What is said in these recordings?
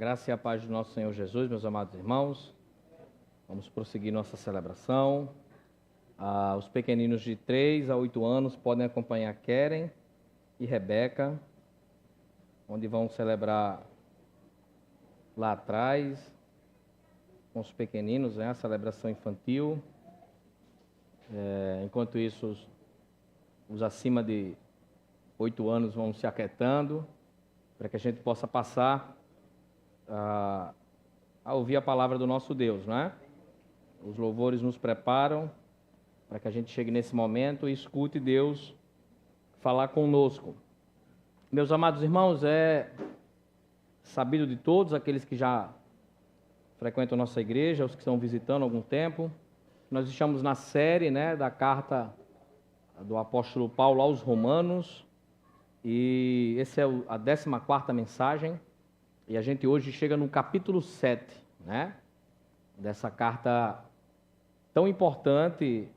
graça e a paz do nosso Senhor Jesus, meus amados irmãos. Vamos prosseguir nossa celebração. Os pequeninos de 3 a 8 anos podem acompanhar Keren e Rebeca, onde vão celebrar lá atrás, com os pequeninos, a celebração infantil. Enquanto isso, os acima de 8 anos vão se aquietando, para que a gente possa passar a ouvir a palavra do nosso Deus, não é? Os louvores nos preparam para que a gente chegue nesse momento e escute Deus falar conosco. Meus amados irmãos, é sabido de todos, aqueles que já frequentam nossa igreja, os que estão visitando há algum tempo, nós estamos na série, da carta do apóstolo Paulo aos Romanos, e essa é a 14ª mensagem, e a gente hoje chega no capítulo 7, dessa carta tão importante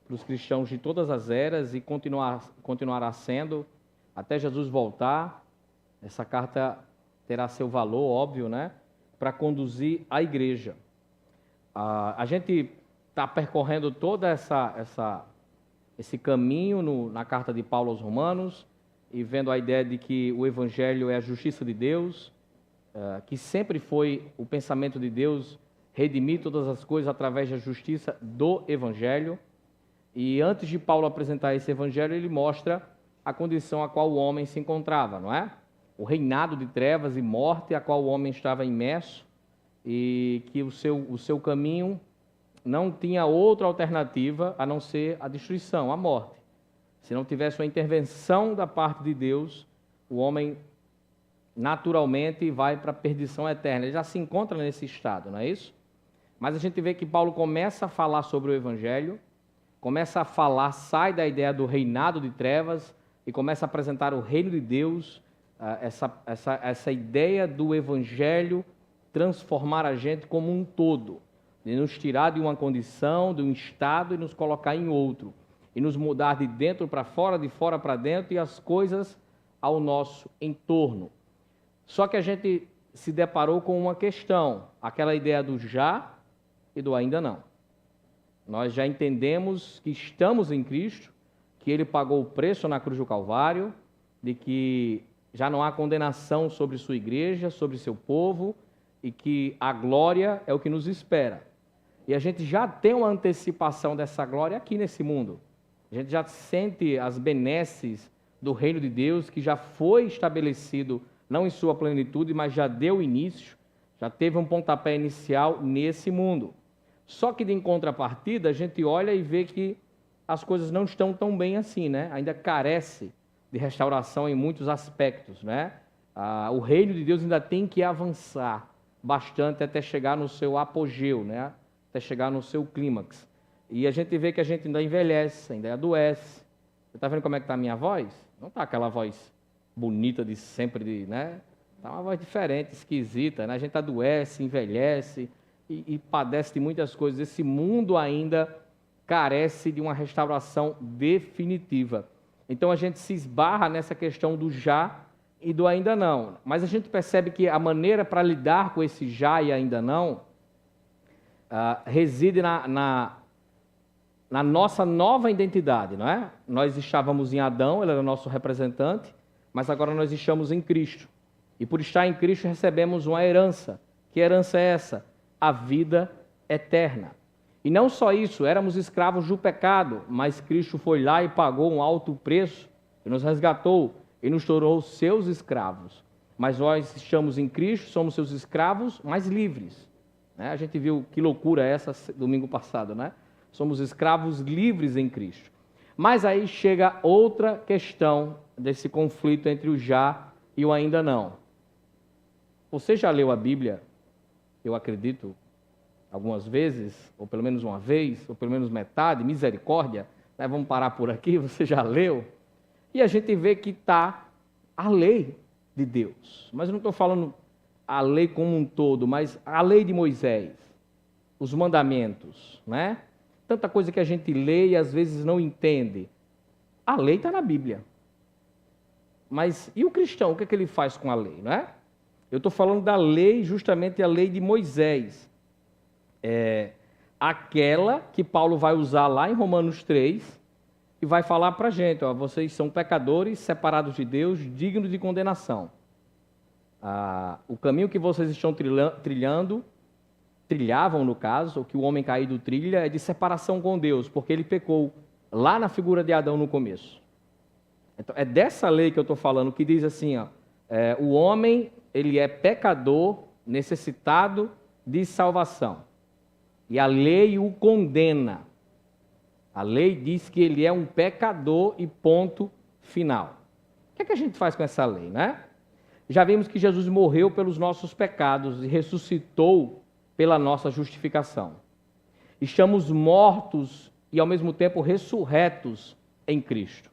para os cristãos de todas as eras e continuará sendo até Jesus voltar. Essa carta terá seu valor, óbvio, para conduzir a igreja. A gente está percorrendo todo esse caminho na carta de Paulo aos Romanos e vendo a ideia de que o Evangelho é a justiça de Deus, que sempre foi o pensamento de Deus redimir todas as coisas através da justiça do Evangelho. E antes de Paulo apresentar esse Evangelho, ele mostra a condição a qual o homem se encontrava, não é? O reinado de trevas e morte a qual o homem estava imerso e que o seu caminho não tinha outra alternativa a não ser a destruição, a morte. Se não tivesse uma intervenção da parte de Deus, o homem naturalmente vai para a perdição eterna. Ele já se encontra nesse estado, não é isso? Mas a gente vê que Paulo começa a falar sobre o Evangelho, começa a falar, sai da ideia do reinado de trevas e começa a apresentar o reino de Deus, essa ideia do Evangelho transformar a gente como um todo, de nos tirar de uma condição, de um estado e nos colocar em outro, e nos mudar de dentro para fora, de fora para dentro e as coisas ao nosso entorno. Só que a gente se deparou com uma questão, aquela ideia do já e do ainda não. Nós já entendemos que estamos em Cristo, que Ele pagou o preço na cruz do Calvário, de que já não há condenação sobre sua igreja, sobre seu povo, e que a glória é o que nos espera. E a gente já tem uma antecipação dessa glória aqui nesse mundo. A gente já sente as benesses do reino de Deus, que já foi estabelecido, não em sua plenitude, mas já deu início, já teve um pontapé inicial nesse mundo. Só que, de contrapartida, a gente olha e vê que as coisas não estão tão bem assim, Ainda carece de restauração em muitos aspectos, O reino de Deus ainda tem que avançar bastante até chegar no seu apogeu, Até chegar no seu clímax. E a gente vê que a gente ainda envelhece, ainda adoece. Você está vendo como é que está a minha voz? Não está aquela voz bonita de sempre, Está uma voz diferente, esquisita, A gente adoece, envelhece e padece de muitas coisas. Esse mundo ainda carece de uma restauração definitiva. Então a gente se esbarra nessa questão do já e do ainda não. Mas a gente percebe que a maneira para lidar com esse já e ainda não reside na nossa nova identidade, Nós estávamos em Adão, ele era nosso representante, mas agora nós estamos em Cristo. E por estar em Cristo recebemos uma herança. Que herança é essa? A vida eterna. E não só isso, éramos escravos do pecado, mas Cristo foi lá e pagou um alto preço, e nos resgatou e nos tornou seus escravos. Mas nós estamos em Cristo, somos seus escravos, mas livres. A gente viu que loucura é essa domingo passado, Somos escravos livres em Cristo. Mas aí chega outra questão desse conflito entre o já e o ainda não. Você já leu a Bíblia, eu acredito, algumas vezes, ou pelo menos uma vez, ou pelo menos metade, misericórdia, vamos parar por aqui, você já leu? E a gente vê que está a lei de Deus. Mas eu não estou falando a lei como um todo, mas a lei de Moisés, os mandamentos, Tanta coisa que a gente lê e às vezes não entende. A lei está na Bíblia. Mas e o cristão, o que é que ele faz com a lei, Eu estou falando da lei, justamente a lei de Moisés. Aquela que Paulo vai usar lá em Romanos 3 e vai falar para a gente, ó, vocês são pecadores, separados de Deus, dignos de condenação. O caminho que vocês estão trilhavam no caso, ou que o homem caído trilha, é de separação com Deus, porque ele pecou lá na figura de Adão no começo. Então, é dessa lei que eu estou falando, que diz assim, ó, o homem, ele é pecador, necessitado de salvação. E a lei o condena. A lei diz que ele é um pecador e ponto final. O que é que a gente faz com essa lei, né? Já vimos que Jesus morreu pelos nossos pecados e ressuscitou pela nossa justificação. Estamos mortos e, ao mesmo tempo, ressurretos em Cristo.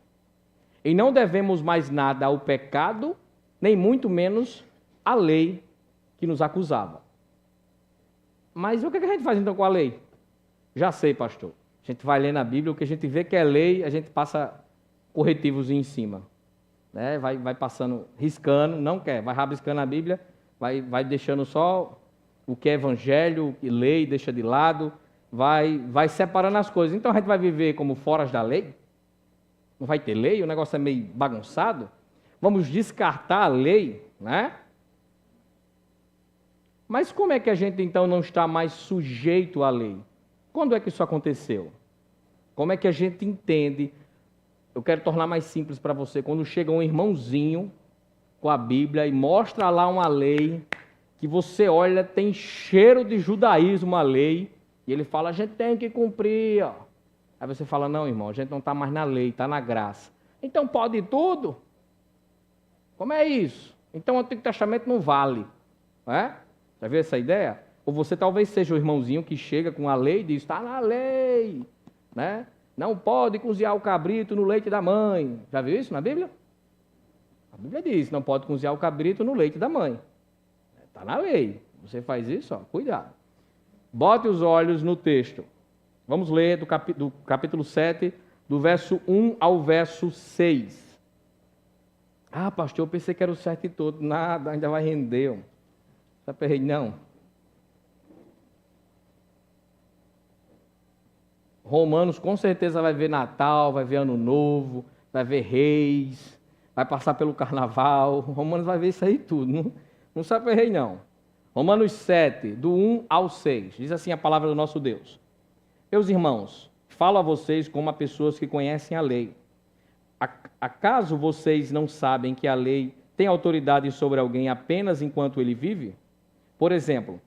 E não devemos mais nada ao pecado, nem muito menos à lei que nos acusava. Mas o que a gente faz então com a lei? Já sei, pastor. A gente vai ler na Bíblia, o que a gente vê que é lei, a gente passa corretivos em cima. Né? Vai passando, riscando, não quer, vai rabiscando a Bíblia, vai deixando só o que é evangelho, o que lei, deixa de lado, vai separando as coisas. Então a gente vai viver como foras da lei? Não vai ter lei? O negócio é meio bagunçado? Vamos descartar a lei, né? Mas como é que a gente então não está mais sujeito à lei? Quando é que isso aconteceu? Como é que a gente entende? Eu quero tornar mais simples para você. Quando chega um irmãozinho com a Bíblia e mostra lá uma lei que você olha, tem cheiro de judaísmo a lei, e ele fala, a gente tem que cumprir. Ó. Aí você fala, não, irmão, a gente não está mais na lei, está na graça. Então pode tudo? Como é isso? Então o Antigo Testamento não vale. Não é? Já viu essa ideia? Ou você talvez seja o irmãozinho que chega com a lei e diz, está na lei, né? Não pode cozinhar o cabrito no leite da mãe. Já viu isso na Bíblia? A Bíblia diz, não pode cozinhar o cabrito no leite da mãe. Está na lei. Você faz isso, ó, cuidado. Bote os olhos no texto. Vamos ler do capítulo 7, do verso 1 ao verso 6. Ah, pastor, eu pensei que era o 7 todo. Nada, ainda vai render. Não se aperrei, não. Romanos com certeza vai ver Natal, vai ver Ano Novo, vai ver Reis, vai passar pelo Carnaval. Romanos vai ver isso aí tudo. Não se aperrei, não. Romanos 7, do 1 ao 6. Diz assim a palavra do nosso Deus. Meus irmãos, falo a vocês como a pessoas que conhecem a lei. Acaso vocês não sabem que a lei tem autoridade sobre alguém apenas enquanto ele vive? Por exemplo,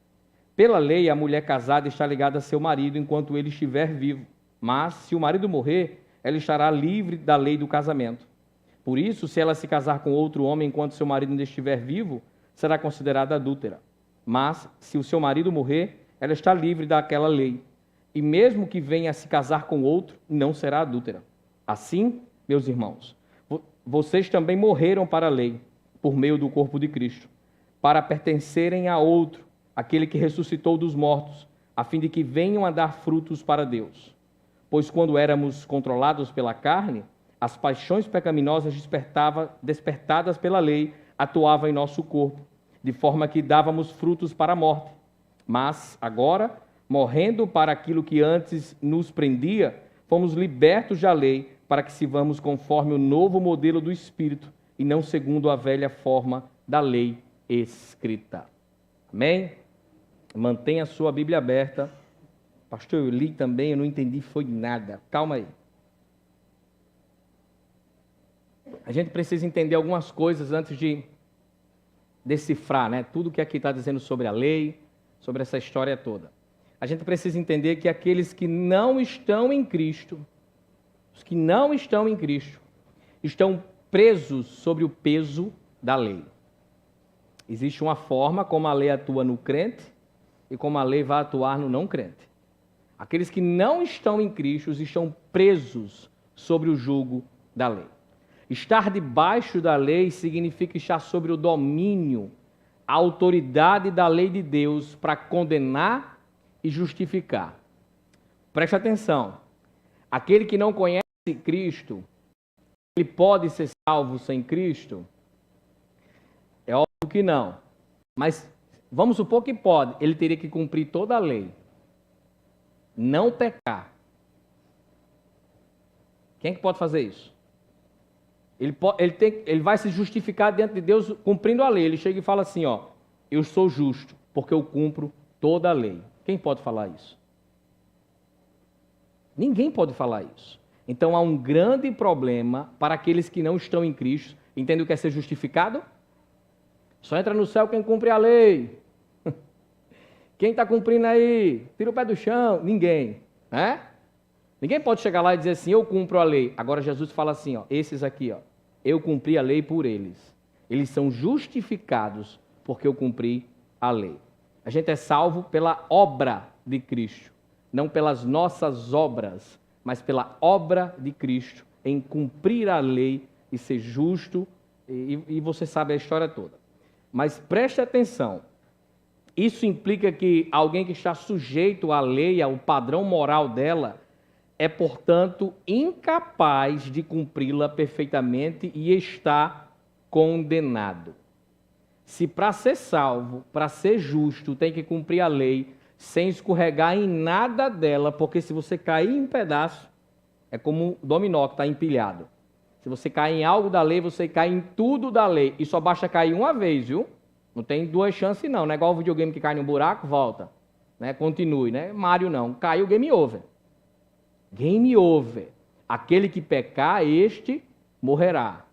pela lei, a mulher casada está ligada a seu marido enquanto ele estiver vivo. Mas, se o marido morrer, ela estará livre da lei do casamento. Por isso, se ela se casar com outro homem enquanto seu marido ainda estiver vivo, será considerada adúltera. Mas, se o seu marido morrer, ela está livre daquela lei. E mesmo que venha a se casar com outro, não será adúltera. Assim, meus irmãos, vocês também morreram para a lei, por meio do corpo de Cristo, para pertencerem a outro, aquele que ressuscitou dos mortos, a fim de que venham a dar frutos para Deus. Pois quando éramos controlados pela carne, as paixões pecaminosas despertadas pela lei atuavam em nosso corpo, de forma que dávamos frutos para a morte. Mas agora, morrendo para aquilo que antes nos prendia, fomos libertos da lei para que sirvamos conforme o novo modelo do Espírito e não segundo a velha forma da lei escrita. Amém? Mantenha a sua Bíblia aberta. Pastor, eu li também, eu não entendi, foi nada. Calma aí. A gente precisa entender algumas coisas antes de decifrar, né? Tudo que aqui está dizendo sobre a lei, sobre essa história toda. A gente precisa entender que aqueles que não estão em Cristo, os que não estão em Cristo, estão presos sobre o peso da lei. Existe uma forma como a lei atua no crente e como a lei vai atuar no não crente. Aqueles que não estão em Cristo estão presos sobre o jugo da lei. Estar debaixo da lei significa estar sobre o domínio, a autoridade da lei de Deus para condenar e justificar. Preste atenção. Aquele que não conhece Cristo, ele pode ser salvo sem Cristo? É óbvio que não. Mas vamos supor que pode, ele teria que cumprir toda a lei. Não pecar. Quem é que pode fazer isso? Ele vai se justificar diante de Deus cumprindo a lei. Ele chega e fala assim, ó, eu sou justo, porque eu cumpro toda a lei. Quem pode falar isso? Ninguém pode falar isso. Então há um grande problema para aqueles que não estão em Cristo. Entende o que é ser justificado? Só entra no céu quem cumpre a lei. Quem está cumprindo aí? Tira o pé do chão. Ninguém. Né? Ninguém pode chegar lá e dizer assim, eu cumpro a lei. Agora Jesus fala assim, ó, esses aqui, ó, eu cumpri a lei por eles. Eles são justificados porque eu cumpri a lei. A gente é salvo pela obra de Cristo, não pelas nossas obras, mas pela obra de Cristo em cumprir a lei e ser justo, e você sabe a história toda. Mas preste atenção, isso implica que alguém que está sujeito à lei, ao padrão moral dela, é, portanto, incapaz de cumpri-la perfeitamente e está condenado. Se para ser salvo, para ser justo, tem que cumprir a lei sem escorregar em nada dela, porque se você cair em pedaço, é como o dominó que está empilhado. Se você cair em algo da lei, você cai em tudo da lei. E só basta cair uma vez, viu? Não tem duas chances não. Não é igual o videogame que cai num buraco, volta. Né? Continue, né? Mario não. Caiu, game over. Game over. Aquele que pecar, este morrerá.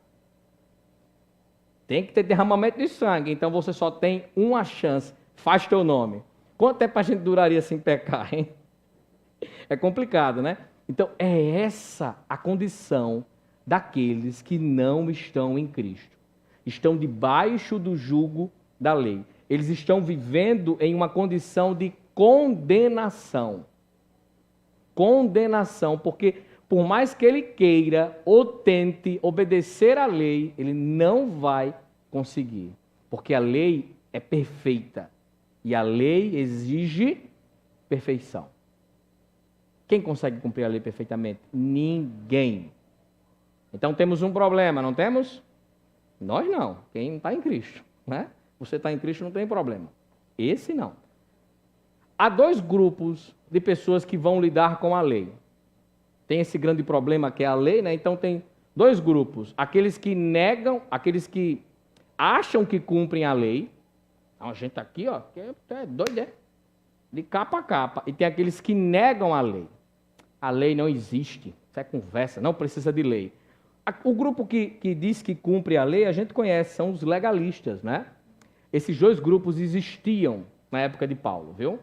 Tem que ter derramamento de sangue, então você só tem uma chance. Faz teu nome. Quanto tempo a gente duraria sem pecar, hein? É complicado, né? Então, é essa a condição daqueles que não estão em Cristo. Estão debaixo do jugo da lei. Eles estão vivendo em uma condição de condenação. Condenação, porque por mais que ele queira ou tente obedecer à lei, ele não vai conseguir. Porque a lei é perfeita. E a lei exige perfeição. Quem consegue cumprir a lei perfeitamente? Ninguém. Então temos um problema, não temos? Nós não. Quem está em Cristo, né? Você está em Cristo, não tem problema. Esse não. Há dois grupos de pessoas que vão lidar com a lei. Tem esse grande problema que é a lei, né? Então tem dois grupos. Aqueles que negam, aqueles que acham que cumprem a lei. A gente aqui, ó, que é doido, é? De capa a capa. E tem aqueles que negam a lei. A lei não existe. Isso é conversa, não precisa de lei. O grupo que diz que cumpre a lei, a gente conhece, são os legalistas, né? Esses dois grupos existiam na época de Paulo, viu?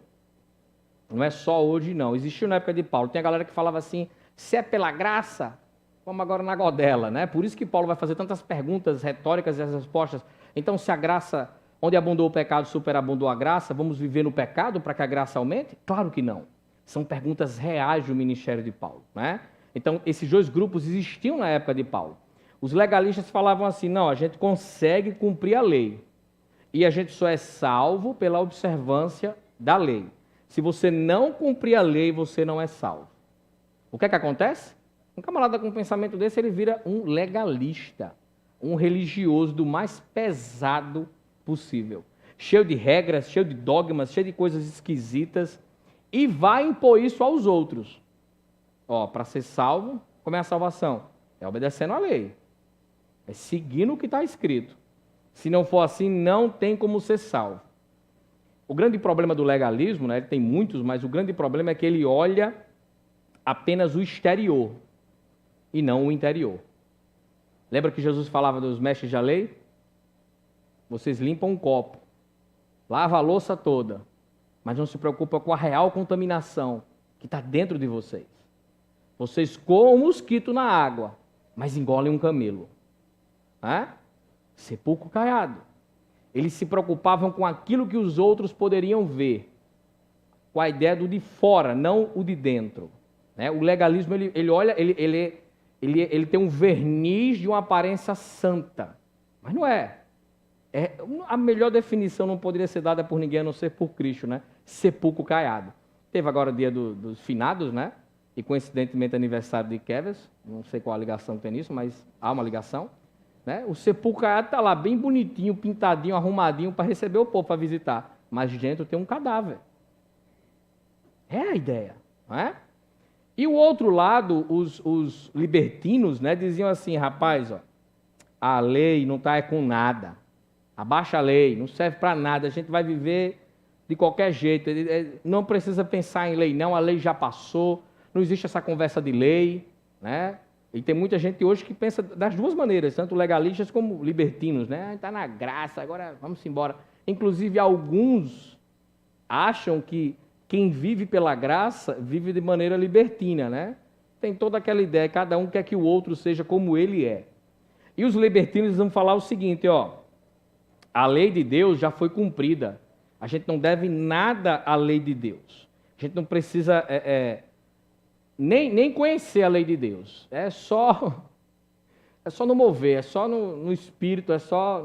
Não é só hoje, não. Existiu na época de Paulo. Tem a galera que falava assim, se é pela graça, vamos agora na godela, né? Por isso que Paulo vai fazer tantas perguntas retóricas e as respostas. Então, se a graça, onde abundou o pecado, superabundou a graça, vamos viver no pecado para que a graça aumente? Claro que não. São perguntas reais do ministério de Paulo, né? Então, esses dois grupos existiam na época de Paulo. Os legalistas falavam assim, não, a gente consegue cumprir a lei. E a gente só é salvo pela observância da lei. Se você não cumprir a lei, você não é salvo. O que é que acontece? Um camarada com um pensamento desse, ele vira um legalista, um religioso do mais pesado possível. Cheio de regras, cheio de dogmas, cheio de coisas esquisitas, e vai impor isso aos outros. Ó, para ser salvo, como é a salvação? É obedecendo a lei. É seguindo o que está escrito. Se não for assim, não tem como ser salvo. O grande problema do legalismo, né, ele tem muitos, mas o grande problema é que ele olha apenas o exterior e não o interior. Lembra que Jesus falava dos mestres da lei? Vocês limpam um copo, lavam a louça toda, mas não se preocupam com a real contaminação que está dentro de vocês. Vocês coam um mosquito na água, mas engolem um camelo. Sepulcro caiado. Eles se preocupavam com aquilo que os outros poderiam ver, com a ideia do de fora, não o de dentro. O legalismo, ele olha, ele tem um verniz de uma aparência santa, mas não é. A melhor definição não poderia ser dada por ninguém a não ser por Cristo, né? Sepulcro caiado. Teve agora o dia dos finados, né? E coincidentemente aniversário de Kevin, não sei qual a ligação que tem nisso, mas há uma ligação. né? O sepulcro caiado está lá, bem bonitinho, pintadinho, arrumadinho, para receber o povo para visitar. Mas dentro tem um cadáver. É a ideia, não é? E o outro lado, os libertinos, né, diziam assim, rapaz, ó, a lei não está com nada. Abaixa a lei, não serve para nada, a gente vai viver de qualquer jeito. Não precisa pensar em lei, não, a lei já passou, não existe essa conversa de lei, né? E tem muita gente hoje que pensa das duas maneiras, tanto legalistas como libertinos, né? Está na graça, agora vamos embora. Inclusive, alguns acham que quem vive pela graça vive de maneira libertina, né? Tem toda aquela ideia, cada um quer que o outro seja como ele é. E os libertinos vão falar o seguinte, ó, a lei de Deus já foi cumprida. A gente não deve nada à lei de Deus. A gente não precisa nem conhecer a lei de Deus. É só no mover, é só no espírito,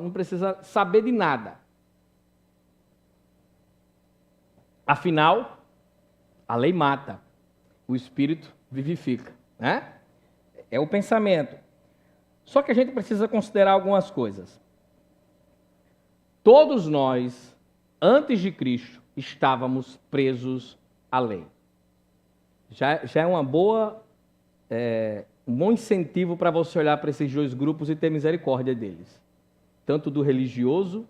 não precisa saber de nada. Afinal, a lei mata, o espírito vivifica, né? É o pensamento. Só que a gente precisa considerar algumas coisas. Todos nós, antes de Cristo, estávamos presos à lei. Já é um bom incentivo para você olhar para esses dois grupos e ter misericórdia deles. Tanto do religioso,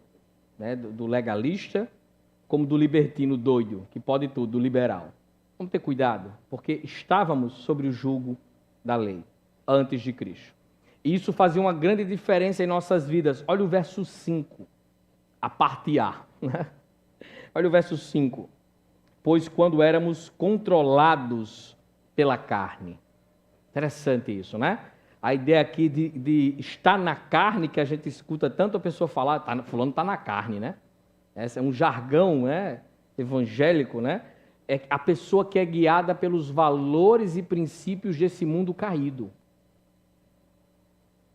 né, do legalista, como do libertino doido, que pode tudo, do liberal. Vamos ter cuidado, porque estávamos sobre o jugo da lei, antes de Cristo. E isso fazia uma grande diferença em nossas vidas. Olha o verso 5, a parte A. Né? Olha o verso 5. Pois quando éramos controlados pela carne. Interessante isso, né? A ideia aqui de estar na carne, que a gente escuta tanto a pessoa falar, fulano está na carne, né? Esse é um jargão, né, evangélico, né? É a pessoa que é guiada pelos valores e princípios desse mundo caído.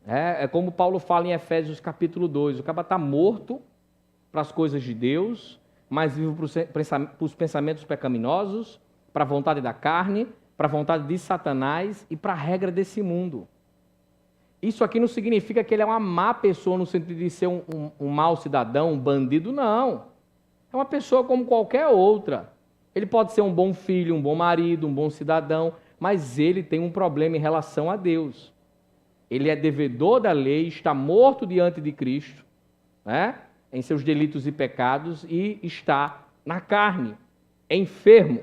É como Paulo fala em Efésios capítulo 2, o cara está morto para as coisas de Deus, mas vive para os pensamentos pecaminosos, para a vontade da carne, para a vontade de Satanás e para a regra desse mundo. Isso aqui não significa que ele é uma má pessoa no sentido de ser um mau cidadão, um bandido, não. É uma pessoa como qualquer outra. Ele pode ser um bom filho, um bom marido, um bom cidadão, mas ele tem um problema em relação a Deus. Ele é devedor da lei, está morto diante de Cristo, né, em seus delitos e pecados, e está na carne, é enfermo.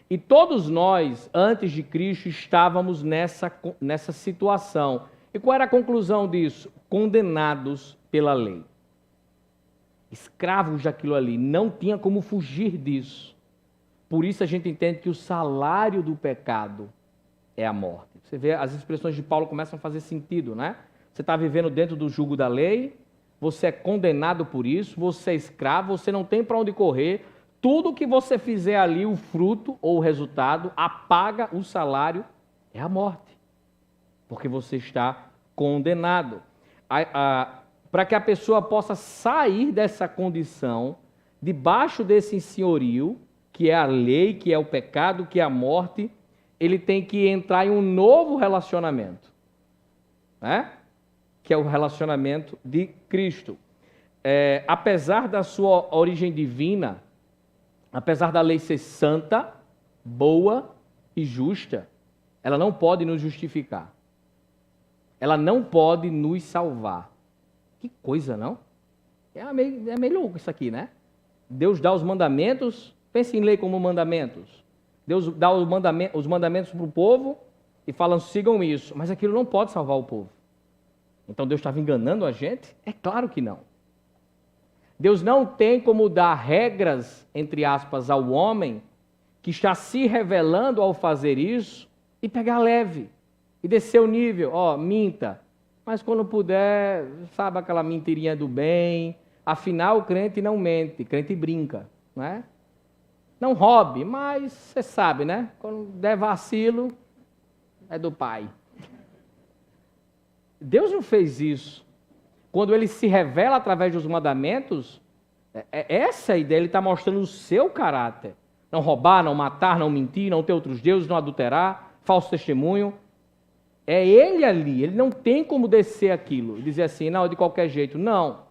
E todos nós, antes de Cristo, estávamos nessa situação. E qual era a conclusão disso? Condenados pela lei. Escravos daquilo ali, não tinha como fugir disso. Por isso a gente entende que o salário do pecado é a morte. Você vê, as expressões de Paulo começam a fazer sentido, né? Você está vivendo dentro do jugo da lei, você é condenado por isso, você é escravo, você não tem para onde correr. Tudo que você fizer ali, o fruto ou o resultado, apaga o salário, é a morte. Porque você está condenado. Para que a pessoa possa sair dessa condição, debaixo desse senhorio, que é a lei, que é o pecado, que é a morte, ele tem que entrar em um novo relacionamento, né? Que é o relacionamento de Cristo. Apesar da sua origem divina, apesar da lei ser santa, boa e justa, ela não pode nos justificar. Ela não pode nos salvar. Que coisa, não? É meio louco isso aqui, né? Deus dá os mandamentos, pense em lei como mandamentos. Deus dá os mandamentos para o povo e fala, sigam isso. Mas aquilo não pode salvar o povo. Então Deus estava enganando a gente? É claro que não. Deus não tem como dar regras, entre aspas, ao homem que está se revelando ao fazer isso e pegar leve e descer o nível. Minta. Mas quando puder, sabe aquela mentirinha do bem. Afinal, o crente não mente, crente brinca, não é? Não roube, mas você sabe, né? Quando der vacilo, é do pai. Deus não fez isso. Quando ele se revela através dos mandamentos, essa é a ideia, ele está mostrando o seu caráter. Não roubar, não matar, não mentir, não ter outros deuses, não adulterar, falso testemunho. É ele ali, ele não tem como descer aquilo e dizer assim, não, de qualquer jeito. Não,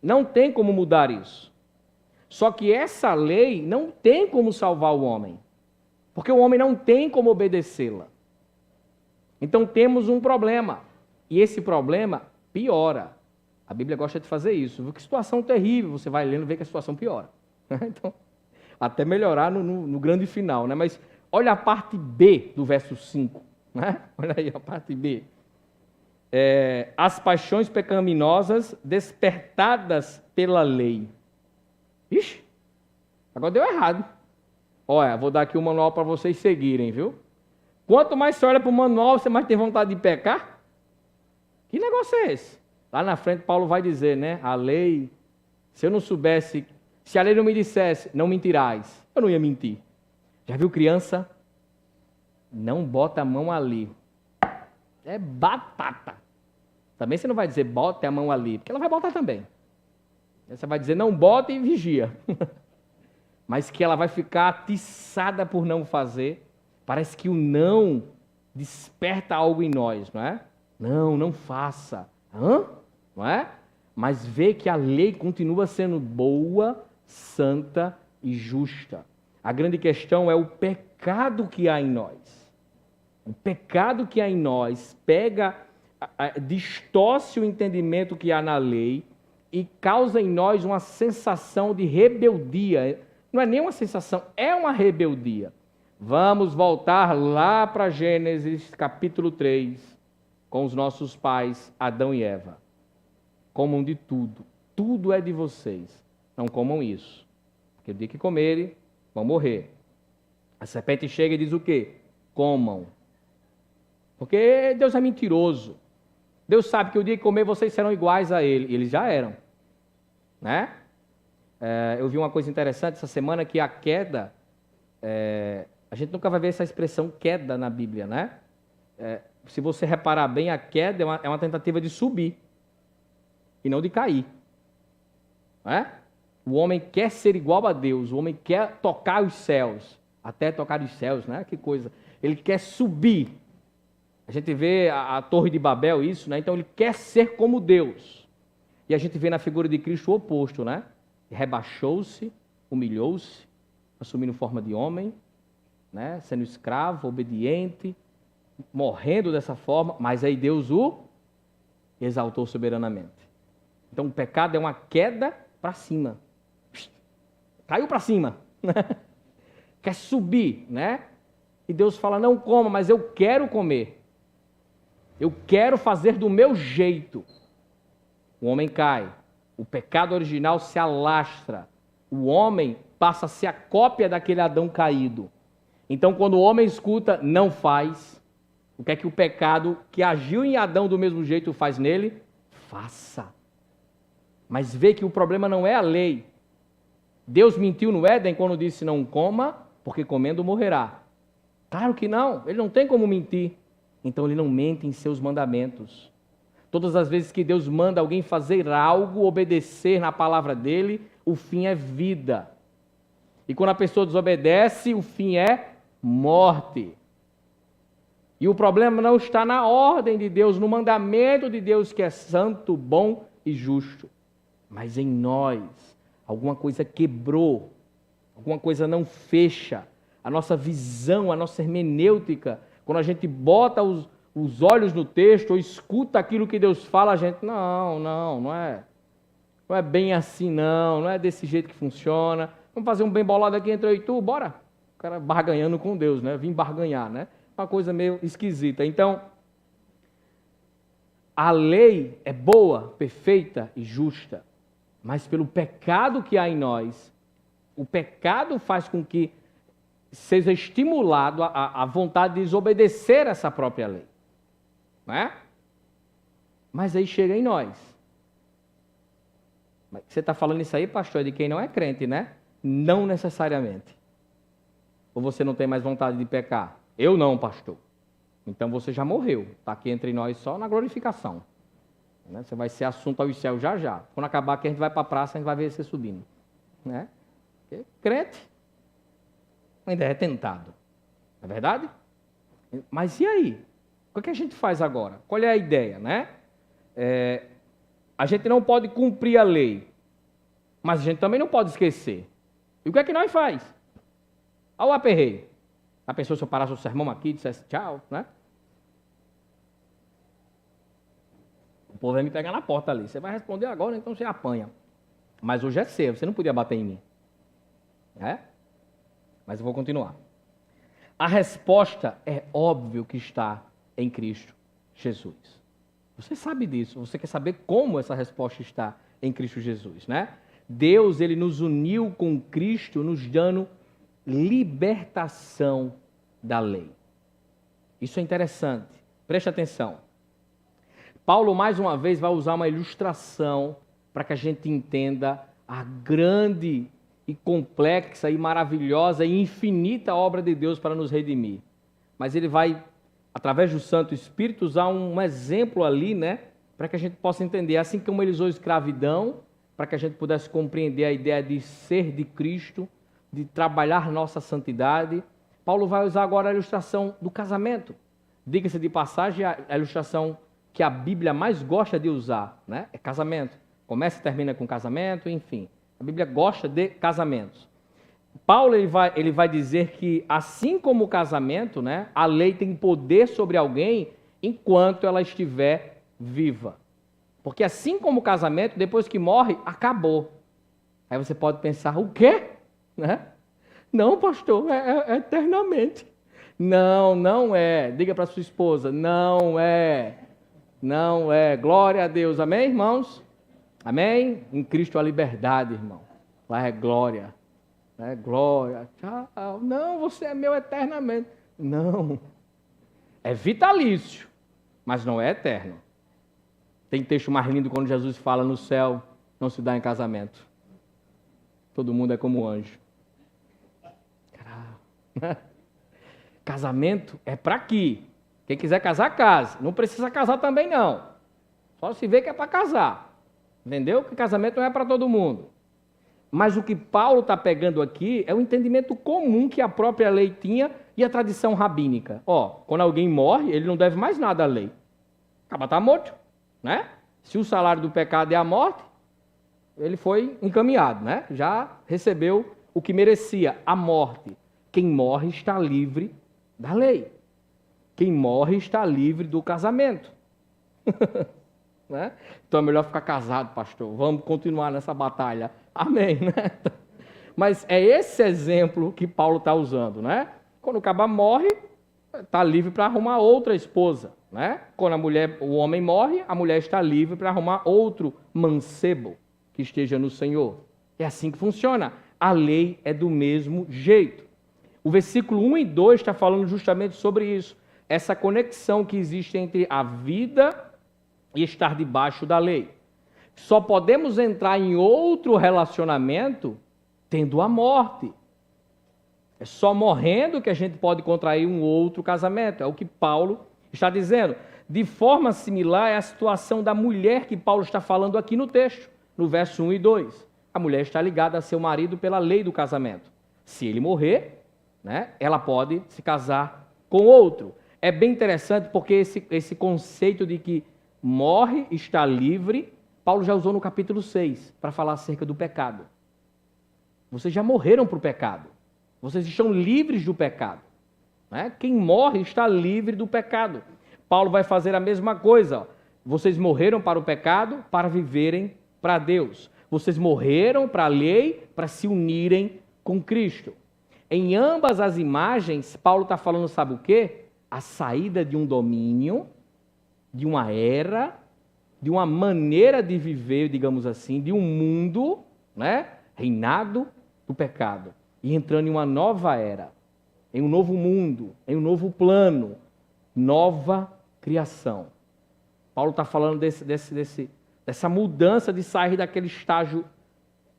não tem como mudar isso. Só que essa lei não tem como salvar o homem, porque o homem não tem como obedecê-la. Então temos um problema, e esse problema piora. A Bíblia gosta de fazer isso. Que situação terrível, você vai lendo e vê que a situação piora. Então, até melhorar no grande final, né? Mas olha a parte B do verso 5. Né? Olha aí a parte B. As paixões pecaminosas despertadas pela lei. Ixi, agora deu errado. Olha, vou dar aqui o manual para vocês seguirem, viu? Quanto mais você olha para o manual, você mais tem vontade de pecar? Que negócio é esse? Lá na frente, Paulo vai dizer, né? A lei, se eu não soubesse, se a lei não me dissesse, não mentirás, eu não ia mentir. Já viu criança? Não bota a mão ali. É batata. Também você não vai dizer, bota a mão ali, porque ela vai botar também. Você vai dizer, não bota e vigia. Mas que ela vai ficar atiçada por não fazer. Parece que o não desperta algo em nós, não é? Não, não faça. Hã? Não é? Mas vê que a lei continua sendo boa, santa e justa. A grande questão é o pecado que há em nós. O pecado que há em nós distorce o entendimento que há na lei e causa em nós uma sensação de rebeldia. Não é nem uma sensação, é uma rebeldia. Vamos voltar lá para Gênesis capítulo 3, com os nossos pais, Adão e Eva. Comam de tudo, tudo é de vocês. Não comam isso, porque o dia que comerem, vão morrer. A serpente chega e diz o quê? Comam. Porque Deus é mentiroso. Deus sabe que o dia que comer vocês serão iguais a Ele. E eles já eram. Né? Eu vi uma coisa interessante essa semana, que a queda... a gente nunca vai ver essa expressão queda na Bíblia, né? Se você reparar bem, a queda é uma tentativa de subir. E não de cair. Né? O homem quer ser igual a Deus. O homem quer tocar os céus. Até tocar os céus, né? Que coisa. Ele quer subir. A gente vê a Torre de Babel, isso, né? Então ele quer ser como Deus. E a gente vê na figura de Cristo o oposto, né? Rebaixou-se, humilhou-se, assumindo forma de homem, né? Sendo escravo, obediente, morrendo dessa forma, mas aí Deus o exaltou soberanamente. Então o pecado é uma queda para cima. Caiu para cima. Quer subir, né? E Deus fala, não coma, mas eu quero comer. Eu quero fazer do meu jeito. O homem cai. O pecado original se alastra. O homem passa a ser a cópia daquele Adão caído. Então, quando o homem escuta, não faz. O que é que o pecado que agiu em Adão do mesmo jeito faz nele? Faça. Mas vê que o problema não é a lei. Deus mentiu no Éden quando disse não coma, porque comendo morrerá. Claro que não. Ele não tem como mentir. Então ele não mente em seus mandamentos. Todas as vezes que Deus manda alguém fazer algo, obedecer na palavra dele, o fim é vida. E quando a pessoa desobedece, o fim é morte. E o problema não está na ordem de Deus, no mandamento de Deus que é santo, bom e justo. Mas em nós, alguma coisa quebrou, alguma coisa não fecha. A nossa visão, a nossa hermenêutica, quando a gente bota os olhos no texto ou escuta aquilo que Deus fala, a gente, não é bem assim não é desse jeito que funciona. Vamos fazer um bem bolado aqui entre eu e tu, bora? O cara barganhando com Deus, né? Vim barganhar, né? Uma coisa meio esquisita. Então, a lei é boa, perfeita e justa, mas pelo pecado que há em nós, o pecado faz com que seja estimulado a vontade de desobedecer essa própria lei. Não é? Mas aí chega em nós. Você está falando isso aí, pastor, de quem não é crente, né? Não necessariamente. Ou você não tem mais vontade de pecar? Eu não, pastor. Então você já morreu. Está aqui entre nós só na glorificação. Né? Você vai ser assunto aos céus já já. Quando acabar aqui, a gente vai para a praça, a gente vai ver você subindo. Né? Porque crente ainda é tentado. Não é verdade? Mas e aí? O que a gente faz agora? Qual é a ideia, né? A gente não pode cumprir a lei, mas a gente também não pode esquecer. E o que é que nós faz? Olha o aperreio. A pessoa, se eu parasse o sermão aqui e dissesse tchau, né? O povo vai me pegar na porta ali. Você vai responder agora, então você apanha. Mas hoje é cedo, você não podia bater em mim. Mas eu vou continuar. A resposta é óbvio que está em Cristo Jesus. Você sabe disso. Você quer saber como essa resposta está em Cristo Jesus, né? Deus, ele nos uniu com Cristo, nos dando libertação da lei. Isso é interessante. Preste atenção. Paulo, mais uma vez, vai usar uma ilustração para que a gente entenda a grande e complexa e maravilhosa e infinita obra de Deus para nos redimir. Mas ele vai, através do Santo Espírito, usar um exemplo ali, né, para que a gente possa entender. Assim como ele usou escravidão, para que a gente pudesse compreender a ideia de ser de Cristo, de trabalhar nossa santidade, Paulo vai usar agora a ilustração do casamento. Diga-se de passagem, a ilustração que a Bíblia mais gosta de usar, né, é casamento. Começa e termina com casamento, enfim. A Bíblia gosta de casamentos. Paulo ele vai dizer que, assim como o casamento, né, a lei tem poder sobre alguém enquanto ela estiver viva. Porque assim como o casamento, depois que morre, acabou. Aí você pode pensar, o quê? Né? Não, pastor, é eternamente. Não, não é. Diga para sua esposa, não é. Não é. Glória a Deus. Amém, irmãos? Amém? Em Cristo a liberdade, irmão. Lá é glória. É glória. Tchau. Não, você é meu eternamente. Não. É vitalício, mas não é eterno. Tem texto mais lindo quando Jesus fala no céu, não se dá em casamento. Todo mundo é como anjo. Caralho. Casamento é para aqui. Quem quiser casar, case. Não precisa casar também, não. Só se vê que é para casar. Entendeu? Que casamento não é para todo mundo. Mas o que Paulo está pegando aqui é o entendimento comum que a própria lei tinha e a tradição rabínica. Quando alguém morre, ele não deve mais nada à lei. Acaba estar morto, né? Se o salário do pecado é a morte, ele foi encaminhado, né? Já recebeu o que merecia, a morte. Quem morre está livre da lei. Quem morre está livre do casamento. Né? Então é melhor ficar casado, pastor. Vamos continuar nessa batalha. Amém, né? Mas é esse exemplo que Paulo está usando, né? Quando o caba morre, está livre para arrumar outra esposa, né? Quando o homem morre, a mulher está livre para arrumar outro mancebo que esteja no Senhor. É assim que funciona. A lei é do mesmo jeito. O versículo 1 e 2 está falando justamente sobre isso. Essa conexão que existe entre a vida e estar debaixo da lei. Só podemos entrar em outro relacionamento tendo a morte. É só morrendo que a gente pode contrair um outro casamento. É o que Paulo está dizendo. De forma similar é a situação da mulher que Paulo está falando aqui no texto, no verso 1 e 2. A mulher está ligada a seu marido pela lei do casamento. Se ele morrer, né, ela pode se casar com outro. É bem interessante porque esse conceito de que morre, está livre, Paulo já usou no capítulo 6, para falar acerca do pecado. Vocês já morreram para o pecado. Vocês estão livres do pecado. Né? Quem morre está livre do pecado. Paulo vai fazer a mesma coisa. Vocês morreram para o pecado para viverem para Deus. Vocês morreram para a lei para se unirem com Cristo. Em ambas as imagens, Paulo está falando, sabe o quê? A saída de um domínio, de uma era, de uma maneira de viver, digamos assim, de um mundo, né, reinado do pecado, e entrando em uma nova era, em um novo mundo, em um novo plano, nova criação. Paulo está falando dessa mudança de sair daquele estágio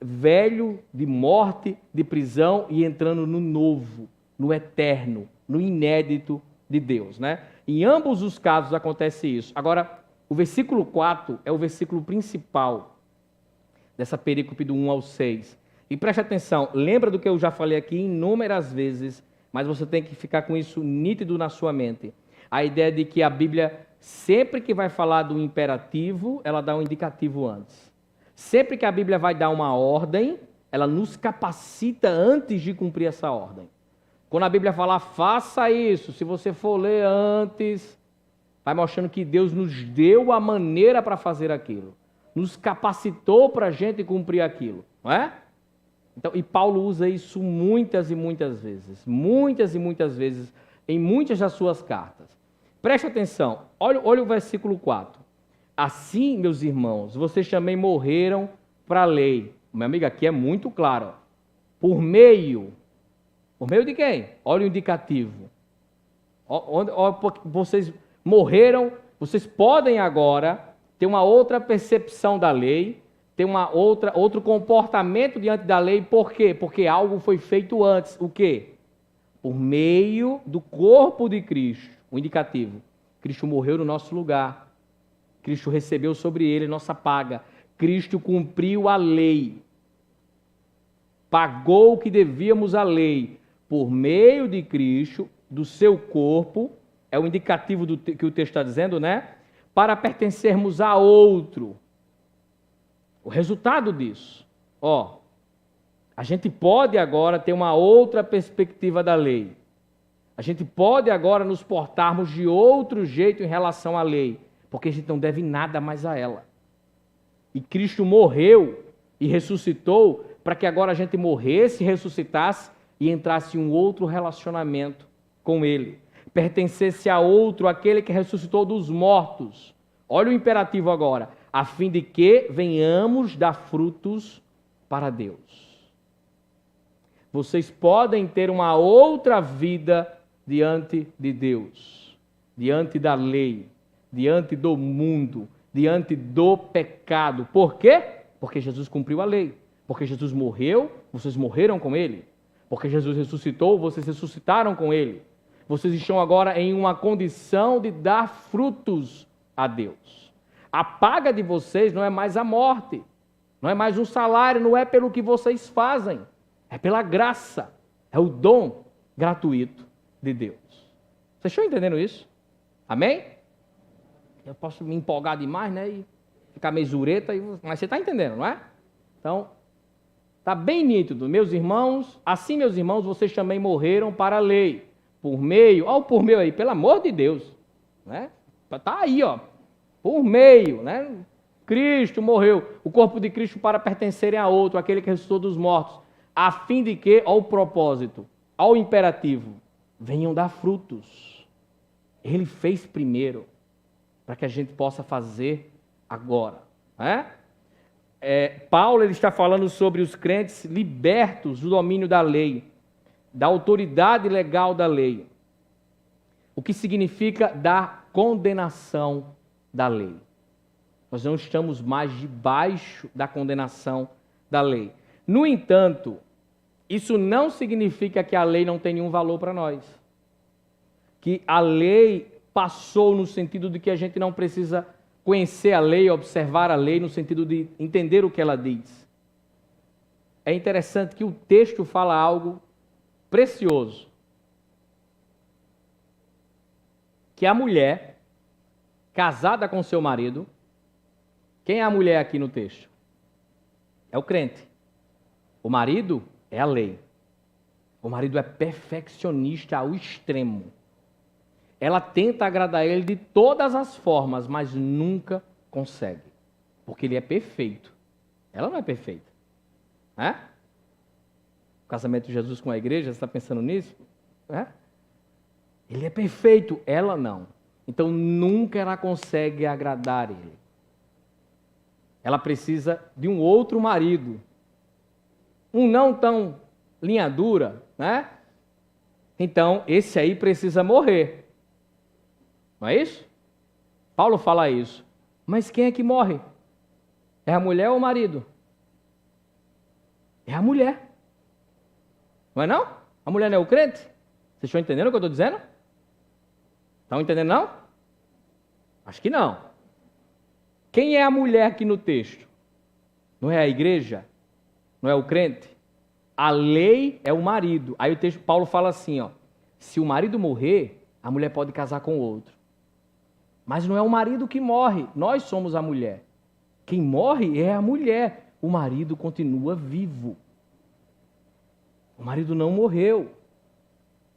velho, de morte, de prisão, e entrando no novo, no eterno, no inédito de Deus, né? Em ambos os casos acontece isso. Agora, o versículo 4 é o versículo principal dessa perícope do 1 ao 6. E preste atenção, lembra do que eu já falei aqui inúmeras vezes, mas você tem que ficar com isso nítido na sua mente. a ideia de que a Bíblia, sempre que vai falar do imperativo, ela dá um indicativo antes. Sempre que a Bíblia vai dar uma ordem, ela nos capacita antes de cumprir essa ordem. Quando a Bíblia fala, faça isso, se você for ler antes, vai mostrando que Deus nos deu a maneira para fazer aquilo. Nos capacitou para a gente cumprir aquilo, não é? Então, e Paulo usa isso muitas e muitas vezes, em muitas das suas cartas. Preste atenção, olha o versículo 4. Assim, meus irmãos, vocês também morreram para a lei. Meu amigo, aqui é muito claro. Ó. Por meio de quem? Olha o indicativo. Vocês morreram, vocês podem agora ter uma outra percepção da lei, ter outro comportamento diante da lei. Por quê? Porque algo foi feito antes. O quê? Por meio do corpo de Cristo. O indicativo. Cristo morreu no nosso lugar. Cristo recebeu sobre ele nossa paga. Cristo cumpriu a lei. Pagou o que devíamos à lei. Por meio de Cristo, do seu corpo, é o indicativo que o texto está dizendo, né? Para pertencermos a outro. O resultado disso, a gente pode agora ter uma outra perspectiva da lei. A gente pode agora nos portarmos de outro jeito em relação à lei, porque a gente não deve nada mais a ela. E Cristo morreu e ressuscitou para que agora a gente morresse, ressuscitasse e entrasse em um outro relacionamento com Ele. Pertencesse a outro, aquele que ressuscitou dos mortos. Olha o imperativo agora. A fim de que venhamos dar frutos para Deus. Vocês podem ter uma outra vida diante de Deus, diante da lei, diante do mundo, diante do pecado. Por quê? Porque Jesus cumpriu a lei. Porque Jesus morreu, vocês morreram com Ele. Porque Jesus ressuscitou, vocês ressuscitaram com Ele. Vocês estão agora em uma condição de dar frutos a Deus. A paga de vocês não é mais a morte, não é mais um salário, não é pelo que vocês fazem, é pela graça, é o dom gratuito de Deus. Vocês estão entendendo isso? Amém? Eu posso me empolgar demais, né, e ficar meio zureta, mas você está entendendo, não é? Então, está bem nítido, meus irmãos, assim, meus irmãos, vocês também morreram para a lei, por meio, olha o por meio aí, pelo amor de Deus, né? Está aí, por meio, né? Cristo morreu, o corpo de Cristo para pertencerem a outro, aquele que ressuscitou dos mortos, a fim de que, ao propósito, ao imperativo, venham dar frutos. Ele fez primeiro, para que a gente possa fazer agora, né? Paulo ele está falando sobre os crentes libertos do domínio da lei, da autoridade legal da lei, o que significa da condenação da lei. Nós não estamos mais debaixo da condenação da lei. No entanto, isso não significa que a lei não tem nenhum valor para nós. Que a lei passou no sentido de que a gente não precisa conhecer a lei, observar a lei, no sentido de entender o que ela diz. É interessante que o texto fala algo precioso. Que a mulher, casada com seu marido, quem é a mulher aqui no texto? É o crente. O marido é a lei. O marido é perfeccionista ao extremo. Ela tenta agradar ele de todas as formas, mas nunca consegue. Porque ele é perfeito. Ela não é perfeita. O casamento de Jesus com a igreja, você está pensando nisso? Ele é perfeito, ela não. Então nunca ela consegue agradar ele. Ela precisa de um outro marido. Um não tão linha dura, né? Então esse aí precisa morrer. Não é isso? Paulo fala isso. Mas quem é que morre? É a mulher ou o marido? É a mulher. Não é não? A mulher não é o crente? Vocês estão entendendo o que eu estou dizendo? Estão entendendo não? Acho que não. Quem é a mulher aqui no texto? Não é a igreja? Não é o crente? A lei é o marido. Aí o texto Paulo fala assim, se o marido morrer, a mulher pode casar com outro. Mas não é o marido que morre, nós somos a mulher. Quem morre é a mulher, o marido continua vivo. O marido não morreu.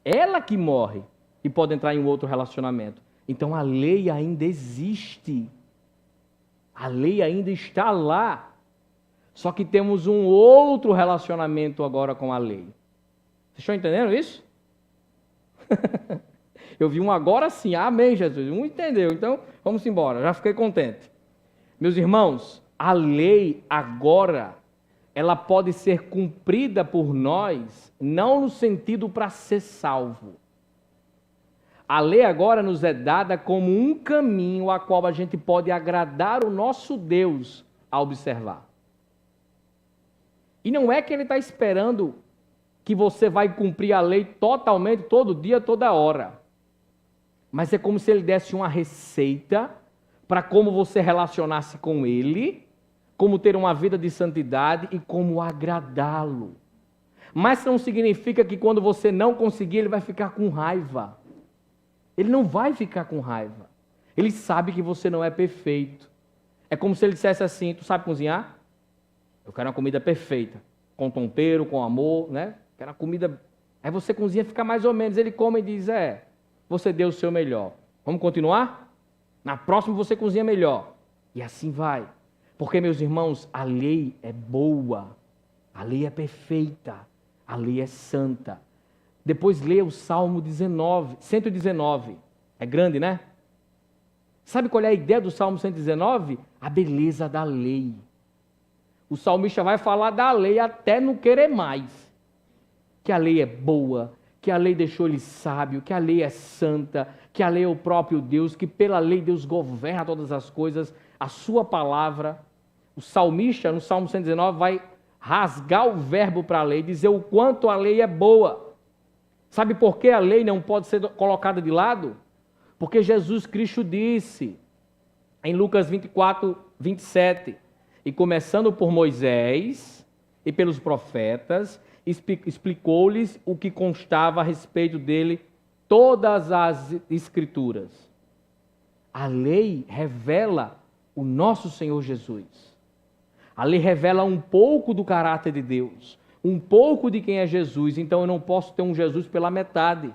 Ela que morre e pode entrar em um outro relacionamento. Então a lei ainda existe. A lei ainda está lá. Só que temos um outro relacionamento agora com a lei. Vocês estão entendendo isso? Eu vi um agora sim, amém, Jesus. Um entendeu, então vamos embora, já fiquei contente. Meus irmãos, a lei agora, ela pode ser cumprida por nós, não no sentido para ser salvo. A lei agora nos é dada como um caminho a qual a gente pode agradar o nosso Deus a observar. E não é que ele está esperando que você vai cumprir a lei totalmente, todo dia, toda hora. Mas é como se ele desse uma receita para como você relacionar-se com ele, como ter uma vida de santidade e como agradá-lo. Mas não significa que quando você não conseguir, ele vai ficar com raiva. Ele não vai ficar com raiva. Ele sabe que você não é perfeito. É como se ele dissesse assim, tu sabe cozinhar? Eu quero uma comida perfeita, com tempero, com amor, né? Quero uma comida... Aí você cozinha, fica mais ou menos, ele come e diz, você deu o seu melhor. Vamos continuar? Na próxima você cozinha melhor. E assim vai. Porque, meus irmãos, a lei é boa, a lei é perfeita, a lei é santa. Depois leia o Salmo 119. É grande, né? Sabe qual é a ideia do Salmo 119? A beleza da lei. O salmista vai falar da lei até não querer mais. Que a lei é boa, que a lei deixou ele sábio, que a lei é santa, que a lei é o próprio Deus, que pela lei Deus governa todas as coisas, a sua palavra. O salmista, no Salmo 119, vai rasgar o verbo para a lei, dizer o quanto a lei é boa. Sabe por que a lei não pode ser colocada de lado? Porque Jesus Cristo disse, em Lucas 24, 27, e começando por Moisés e pelos profetas, explicou-lhes o que constava a respeito dele, todas as Escrituras. A lei revela o nosso Senhor Jesus. A lei revela um pouco do caráter de Deus, um pouco de quem é Jesus. Então eu não posso ter um Jesus pela metade.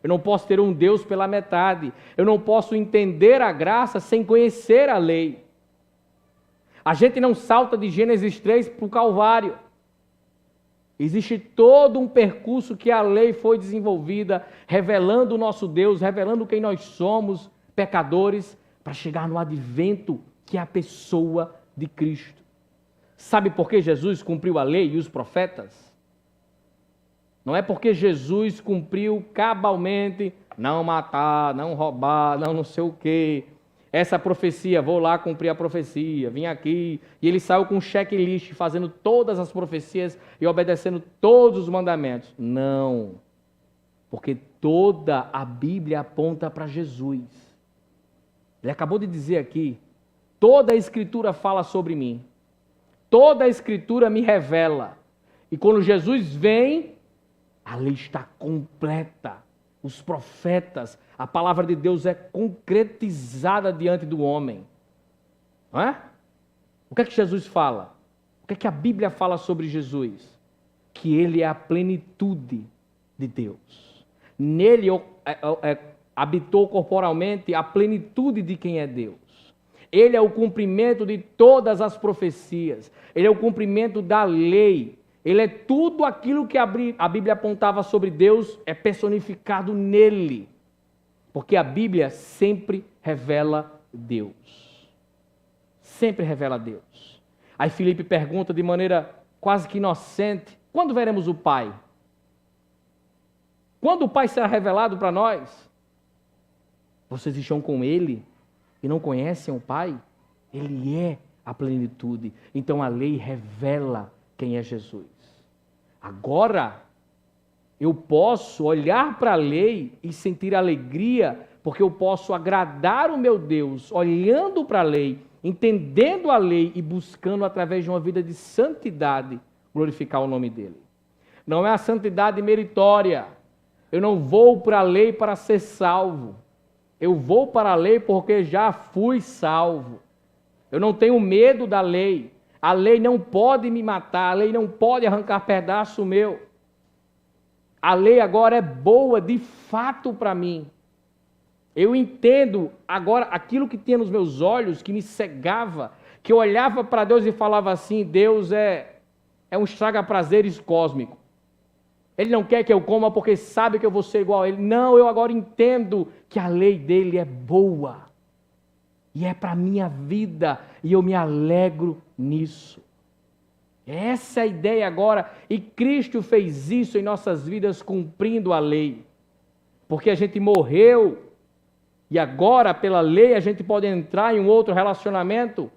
Eu não posso ter um Deus pela metade. Eu não posso entender a graça sem conhecer a lei. A gente não salta de Gênesis 3 para o Calvário. Existe todo um percurso que a lei foi desenvolvida, revelando o nosso Deus, revelando quem nós somos, pecadores, para chegar no advento, que é a pessoa de Cristo. Sabe por que Jesus cumpriu a lei e os profetas? Não é porque Jesus cumpriu cabalmente, não matar, não roubar, não sei o quê. Essa profecia, vou lá cumprir a profecia, vim aqui. E ele saiu com um checklist, fazendo todas as profecias e obedecendo todos os mandamentos. Não. Porque toda a Bíblia aponta para Jesus. Ele acabou de dizer aqui, toda a Escritura fala sobre mim. Toda a Escritura me revela. E quando Jesus vem, a lei está completa. Os profetas, a palavra de Deus é concretizada diante do homem. Não é? O que é que Jesus fala? O que é que a Bíblia fala sobre Jesus? Que ele é a plenitude de Deus. Nele habitou corporalmente a plenitude de quem é Deus. Ele é o cumprimento de todas as profecias. Ele é o cumprimento da lei. Ele é tudo aquilo que a Bíblia apontava sobre Deus, é personificado nele. Porque a Bíblia sempre revela Deus. Sempre revela Deus. Aí Filipe pergunta de maneira quase que inocente, quando veremos o Pai? Quando o Pai será revelado para nós? Vocês estão com Ele e não conhecem o Pai? Ele é a plenitude. Então a lei revela quem é Jesus. Agora, eu posso olhar para a lei e sentir alegria, porque eu posso agradar o meu Deus, olhando para a lei, entendendo a lei e buscando, através de uma vida de santidade, glorificar o nome dele. Não é a santidade meritória, Eu não vou para a lei para ser salvo. Eu vou para a lei porque já fui salvo. Eu não tenho medo da lei. A lei não pode me matar, a lei não pode arrancar pedaço meu. A lei agora é boa de fato para mim. Eu entendo agora aquilo que tinha nos meus olhos, que me cegava, que eu olhava para Deus e falava assim, Deus é um estraga-prazeres cósmico. Ele não quer que eu coma porque sabe que eu vou ser igual a ele. Não, eu agora entendo que a lei dele é boa. E é para a minha vida. E eu me alegro nisso. Essa é a ideia agora. E Cristo fez isso em nossas vidas cumprindo a lei. Porque a gente morreu. E agora, pela lei, a gente pode entrar em um outro relacionamento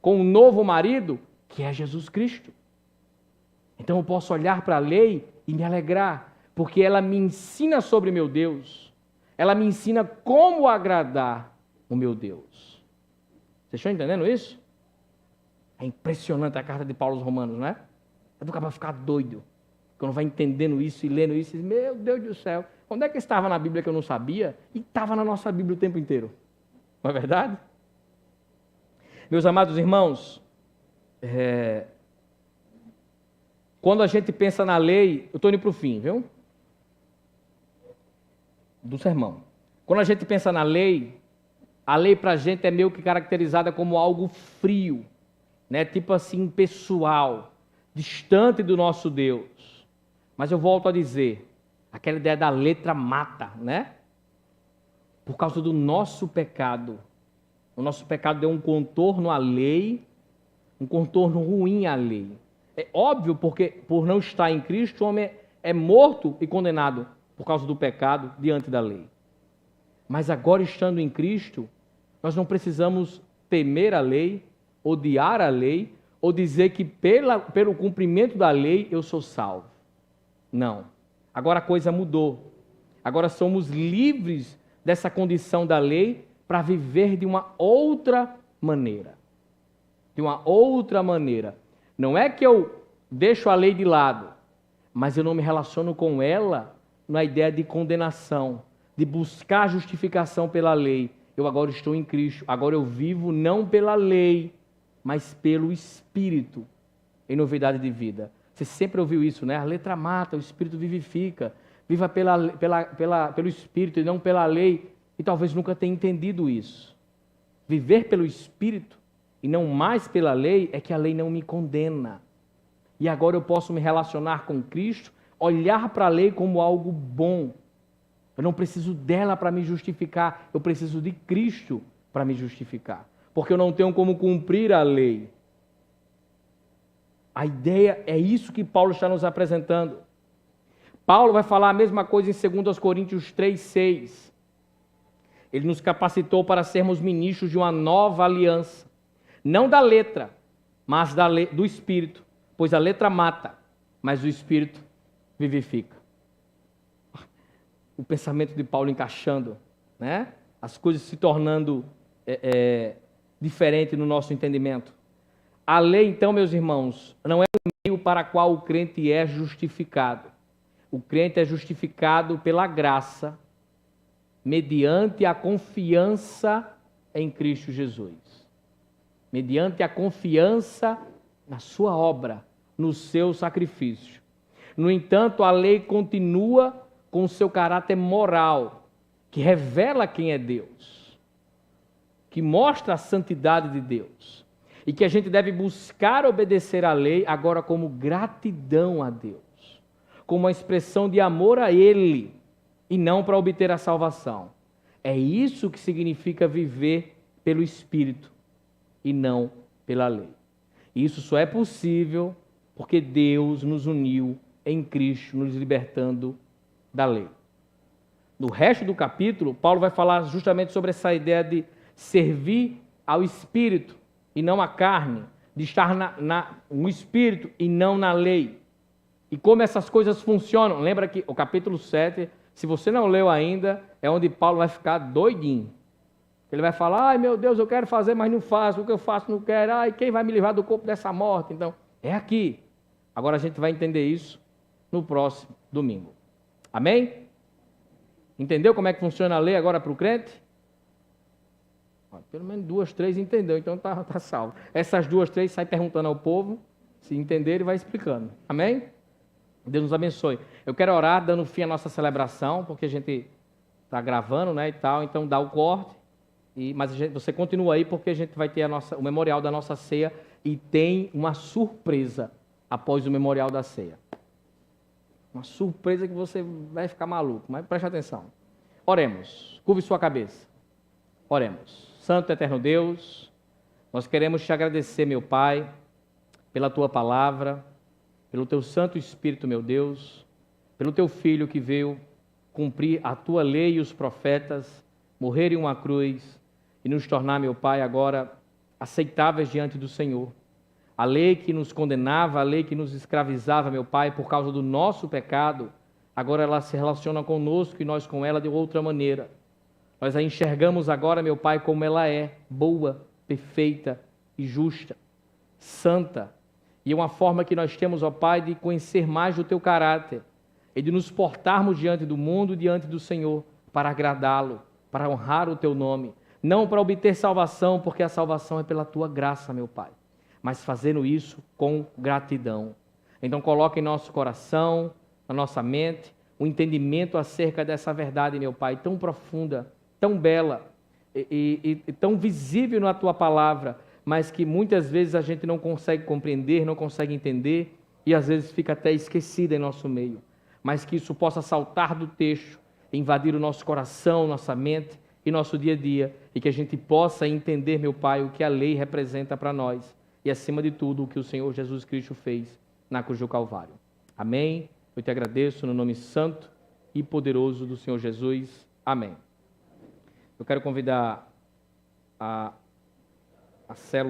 com um novo marido, que é Jesus Cristo. Então eu posso olhar para a lei e me alegrar, porque ela me ensina sobre meu Deus. Ela me ensina como agradar o meu Deus. Vocês estão entendendo isso? É impressionante a carta de Paulo aos Romanos, não é? É do cara ficar doido. Quando vai entendendo isso e lendo isso, diz, meu Deus do céu, onde é que estava na Bíblia que eu não sabia? E estava na nossa Bíblia o tempo inteiro. Não é verdade? Meus amados irmãos, quando a gente pensa na lei, eu estou indo para o fim, viu? Do sermão. Quando a gente pensa na lei, a lei para a gente é meio que caracterizada como algo frio, né? Tipo assim, pessoal, distante do nosso Deus. Mas eu volto a dizer, aquela ideia da letra mata, né? Por causa do nosso pecado. O nosso pecado deu um contorno à lei, um contorno ruim à lei. É óbvio, porque por não estar em Cristo, o homem é morto e condenado por causa do pecado diante da lei. Mas agora, estando em Cristo, nós não precisamos temer a lei, odiar a lei, ou dizer que pelo cumprimento da lei eu sou salvo. Não. Agora a coisa mudou. Agora somos livres dessa condição da lei para viver de uma outra maneira. De uma outra maneira. Não é que eu deixo a lei de lado, mas eu não me relaciono com ela na ideia de condenação, de buscar justificação pela lei. Eu agora estou em Cristo, agora eu vivo não pela lei, mas pelo Espírito, em novidade de vida. Você sempre ouviu isso, né? A letra mata, o Espírito vivifica. Viva pelo Espírito e não pela lei. E talvez nunca tenha entendido isso. Viver pelo Espírito e não mais pela lei é que a lei não me condena. E agora eu posso me relacionar com Cristo, olhar para a lei como algo bom. Eu não preciso dela para me justificar, eu preciso de Cristo para me justificar. Porque eu não tenho como cumprir a lei. A ideia é isso que Paulo está nos apresentando. Paulo vai falar a mesma coisa em 2 Coríntios 3:6. Ele nos capacitou para sermos ministros de uma nova aliança. Não da letra, mas do Espírito. Pois a letra mata, mas o Espírito vivifica. O pensamento de Paulo encaixando, né? As coisas se tornando diferente no nosso entendimento. A lei, então, meus irmãos, não é o meio para o qual o crente é justificado. O crente é justificado pela graça, mediante a confiança em Cristo Jesus. Mediante a confiança na sua obra, no seu sacrifício. No entanto, a lei continua com o seu caráter moral, que revela quem é Deus, que mostra a santidade de Deus. E que a gente deve buscar obedecer à lei agora como gratidão a Deus, como uma expressão de amor a Ele, e não para obter a salvação. É isso que significa viver pelo Espírito e não pela lei. E isso só é possível porque Deus nos uniu em Cristo, nos libertando da lei. No resto do capítulo, Paulo vai falar justamente sobre essa ideia de servir ao Espírito e não à carne, de estar no Espírito e não na lei. E como essas coisas funcionam. Lembra que o capítulo 7, se você não leu ainda, é onde Paulo vai ficar doidinho. Ele vai falar, ai meu Deus, eu quero fazer, mas não faço, o que eu faço não quero, ai quem vai me livrar do corpo dessa morte? Então, é aqui. Agora a gente vai entender isso no próximo domingo. Amém? Entendeu como é que funciona a lei agora para o crente? Pelo menos 2, 3 entendeu, então tá salvo. Essas 2, 3 sai perguntando ao povo, se entender ele vai explicando. Amém? Deus nos abençoe. Eu quero orar dando fim à nossa celebração, porque a gente está gravando, né, e tal, então dá o corte, mas você continua aí porque a gente vai ter o memorial da nossa ceia e tem uma surpresa após o memorial da ceia. Uma surpresa que você vai ficar maluco, mas preste atenção. Oremos, curve sua cabeça. Oremos. Santo e eterno Deus, nós queremos te agradecer, meu Pai, pela tua palavra, pelo teu Santo Espírito, meu Deus, pelo teu Filho que veio cumprir a tua lei e os profetas, morrer em uma cruz e nos tornar, meu Pai, agora aceitáveis diante do Senhor. A lei que nos condenava, a lei que nos escravizava, meu Pai, por causa do nosso pecado, agora ela se relaciona conosco e nós com ela de outra maneira. Nós a enxergamos agora, meu Pai, como ela é, boa, perfeita e justa, santa. E é uma forma que nós temos, ó Pai, de conhecer mais do teu caráter e de nos portarmos diante do mundo, diante do Senhor, para agradá-lo, para honrar o teu nome. Não para obter salvação, porque a salvação é pela tua graça, meu Pai, mas fazendo isso com gratidão. Então coloca em nosso coração, na nossa mente, o entendimento acerca dessa verdade, meu Pai, tão profunda, tão bela e tão visível na tua palavra, mas que muitas vezes a gente não consegue compreender, não consegue entender e às vezes fica até esquecida em nosso meio. Mas que isso possa saltar do texto, invadir o nosso coração, nossa mente e nosso dia a dia, e que a gente possa entender, meu Pai, o que a lei representa para nós e, acima de tudo, o que o Senhor Jesus Cristo fez na cruz do Calvário. Amém? Eu te agradeço no nome santo e poderoso do Senhor Jesus. Amém. Eu quero convidar a célula